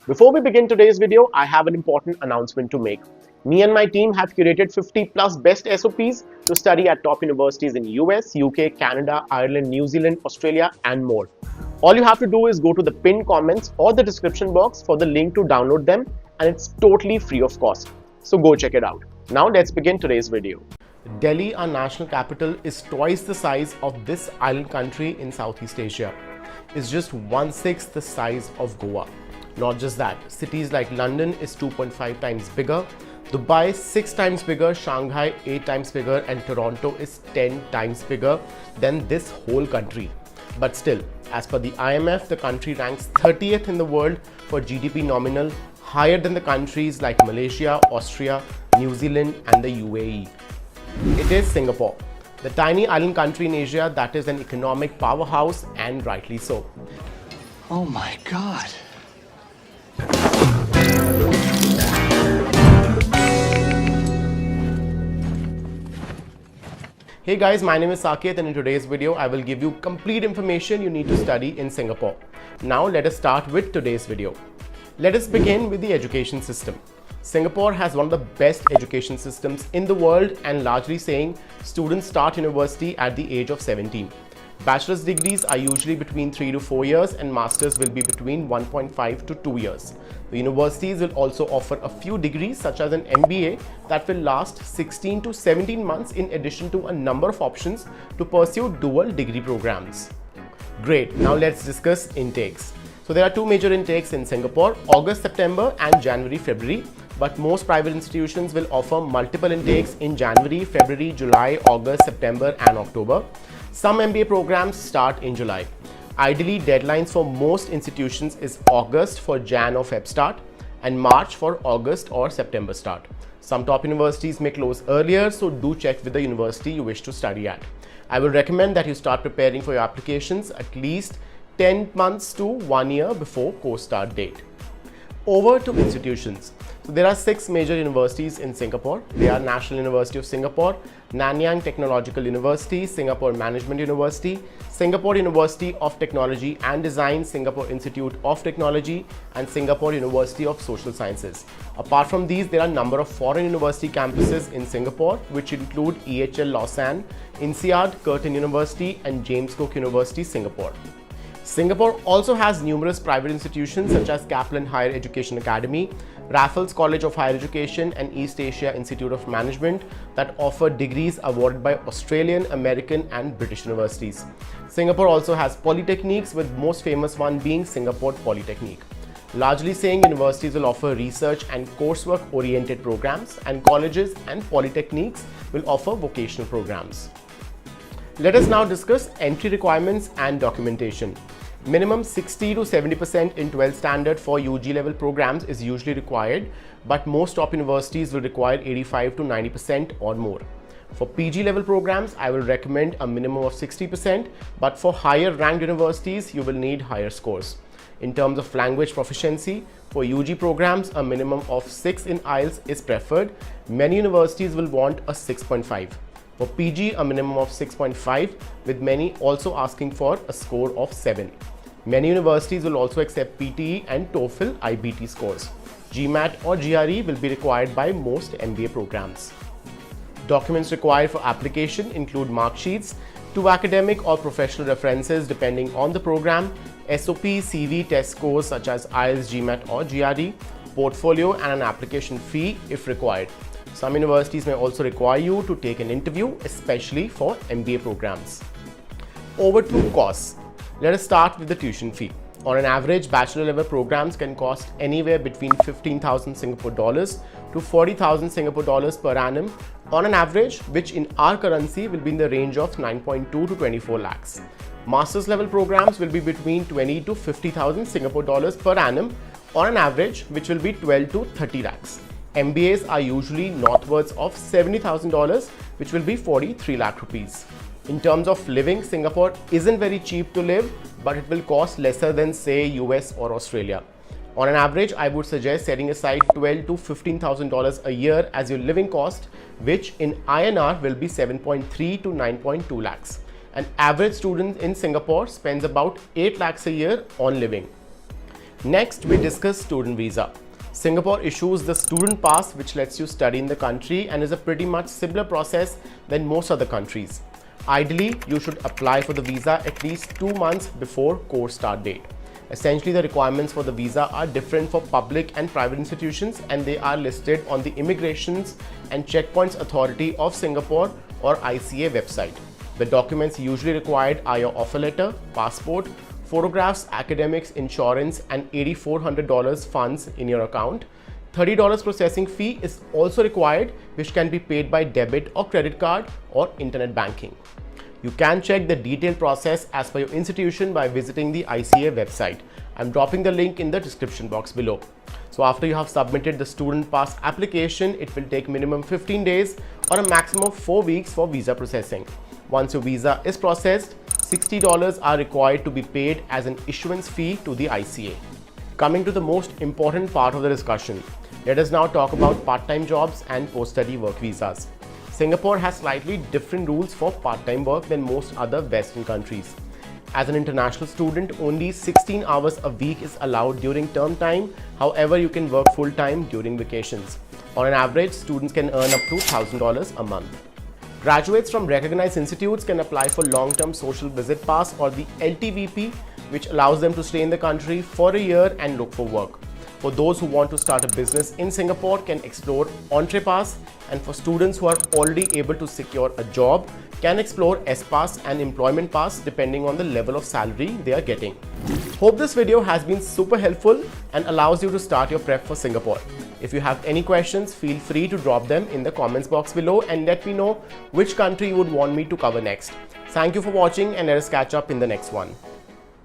Before we begin today's video, I have an important announcement to make. Me and my team have curated 50 plus best SOPs to study at top universities in US, UK, Canada, Ireland, New Zealand, Australia, and more. All you have to do is go to the pinned comments or the description box for the link to download them, and it's totally free of cost. So go check it out. Now let's begin today's video. Delhi, our national capital, is twice the size of this island country in Southeast Asia. It's just 1/6 the size of Goa. Not just that, cities like London is 2.5 times bigger, Dubai 6 times bigger, Shanghai 8 times bigger, and Toronto is 10 times bigger than this whole country. But still, as per the IMF, the country ranks 30th in the world for GDP nominal, higher than the countries like Malaysia, Austria, New Zealand, and the UAE. It is Singapore, the tiny island country in Asia that is an economic powerhouse, and rightly so. Oh my God. Hey guys, my name is Saket, and in today's video I will give you complete information you need to study in Singapore. Now let us start with today's video. Let us begin with the education system. Singapore has one of the best education systems in the world, and largely saying students start university at the age of 17. Bachelor's degrees are usually between 3 to 4 years, and masters will be between 1.5 to 2 years. The universities will also offer a few degrees such as an MBA that will last 16 to 17 months, in addition to a number of options to pursue dual degree programs. Great, now let's discuss intakes. So there are two major intakes in Singapore, August, September and January, February. But most private institutions will offer multiple intakes in January, February, July, August, September and October. Some MBA programs start in July. Ideally, deadlines for most institutions is August for Jan or Feb start and March for August or September start. Some top universities may close earlier, so do check with the university you wish to study at. I will recommend that you start preparing for your applications at least 10 months to 1 year before course start date. Over to institutions. So there are 6 major universities in Singapore. They are National University of Singapore, Nanyang Technological University, Singapore Management University, Singapore University of Technology and Design, Singapore Institute of Technology, and Singapore University of Social Sciences. Apart from these, there are a number of foreign university campuses in Singapore, which include EHL Lausanne, INSEAD, Curtin University, and James Cook University, Singapore. Singapore also has numerous private institutions such as Kaplan Higher Education Academy, Raffles College of Higher Education, and East Asia Institute of Management that offer degrees awarded by Australian, American and British universities. Singapore also has polytechnics, with most famous one being Singapore Polytechnic. Largely saying, universities will offer research and coursework oriented programs, and colleges and polytechnics will offer vocational programs. Let us now discuss entry requirements and documentation. Minimum 60 to 70% in 12th standard for UG level programs is usually required, but most top universities will require 85 to 90% or more. For PG level programs, I will recommend a minimum of 60%, but for higher ranked universities, you will need higher scores. In terms of language proficiency, for UG programs, a minimum of 6 in IELTS is preferred. Many universities will want a 6.5. For PG, a minimum of 6.5, with many also asking for a score of 7. Many universities will also accept PTE and TOEFL IBT scores. GMAT or GRE will be required by most MBA programs. Documents required for application include mark sheets, 2 academic or professional references depending on the program, SOP, CV, test scores such as IELTS, GMAT or GRE, portfolio and an application fee if required. Some universities may also require you to take an interview, especially for MBA programs. Over to costs. Let us start with the tuition fee. On an average, bachelor level programs can cost anywhere between 15,000 Singapore dollars to 40,000 Singapore dollars per annum on an average, which in our currency will be in the range of 9.2 to 24 lakhs. Master's level programs will be between 20 to 50,000 Singapore dollars per annum on an average, which will be 12 to 30 lakhs. MBAs are usually northwards of $70,000, which will be 43 lakh rupees. In terms of living, Singapore isn't very cheap to live, but it will cost lesser than say US or Australia. On an average, I would suggest setting aside $12,000 to $15,000 a year as your living cost, which in INR will be 7.3 to 9.2 lakhs. An average student in Singapore spends about 8 lakhs a year on living. Next, we discuss student visa. Singapore issues the student pass, which lets you study in the country and is a pretty much similar process than most other countries. Ideally, you should apply for the visa at least 2 months before course start date. Essentially, the requirements for the visa are different for public and private institutions, and they are listed on the Immigrations and Checkpoints Authority of Singapore or ICA website. The documents usually required are your offer letter, passport, photographs, academics, insurance, and $8,400 funds in your account. $30 processing fee is also required, which can be paid by debit or credit card or internet banking. You can check the detailed process as per your institution by visiting the ICA website. I'm dropping the link in the description box below. So after you have submitted the student pass application, it will take minimum 15 days or a maximum of 4 weeks for visa processing. Once your visa is processed, $60 are required to be paid as an issuance fee to the ICA. Coming to the most important part of the discussion, let us now talk about part-time jobs and post-study work visas. Singapore has slightly different rules for part-time work than most other Western countries. As an international student, only 16 hours a week is allowed during term time. However, you can work full-time during vacations. On an average, students can earn up to $1,000 a month. Graduates from recognized institutes can apply for long-term social visit pass or the LTVP, which allows them to stay in the country for a year and look for work. For those who want to start a business in Singapore, can explore Entree Pass, and for students who are already able to secure a job, can explore S Pass and Employment Pass depending on the level of salary they are getting. Hope this video has been super helpful and allows you to start your prep for Singapore. If you have any questions, feel free to drop them in the comments box below and let me know which country you would want me to cover next. Thank you for watching, and let us catch up in the next one.